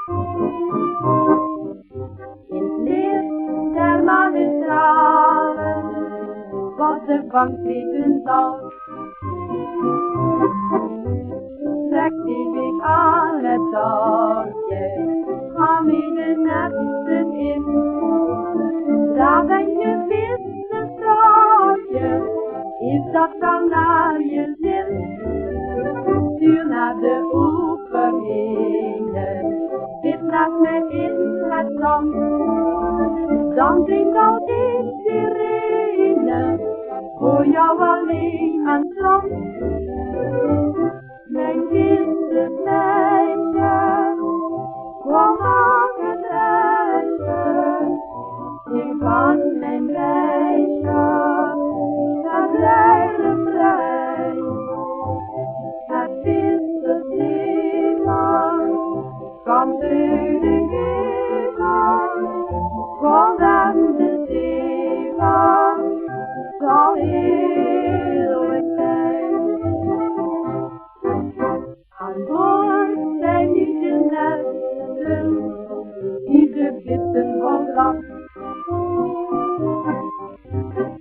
In het licht der manestralen, wat de bank weten zal, trekt die week aan het touwtje, ga midden netten in. Daar ben je wisse vrouwtje, is dat dan naar je zin? Stuur naar de oever heen, zit naast mij in het zand. Dan zingt al die sirene, voor jou alleen aan het strand. Mijn wisse meisje, kwam aan het reisje, zing van mijn meisje, het blijde vrij. Het wisse zeeman, kwam uit de hemel, kwam aan de zeeman, zal heerlijk zijn. Aan boord zijn niet de nesten, ieder witte van lach.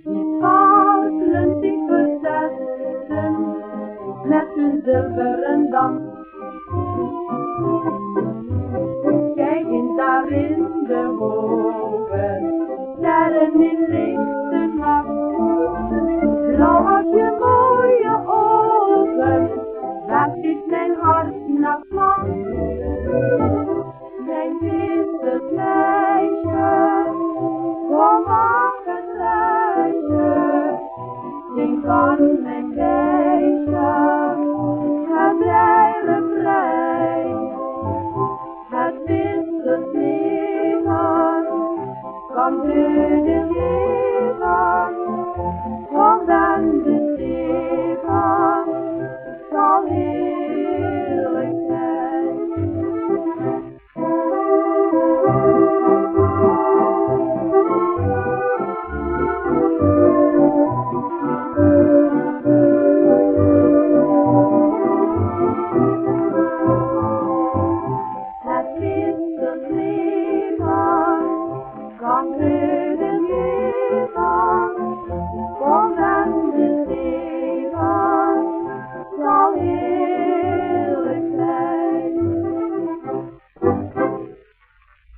Die pauzelen zich verzetten met hun zilveren dam. Kijk eens daar in de hogen, sterren in lichte nacht. Blauw als je mooie ogen, daar zit mijn hart naar slag. Mijn wisse meisje, kom aan het reisje, zing van mijn meisje, het blijde vrij. Het wisse zeeman, kwam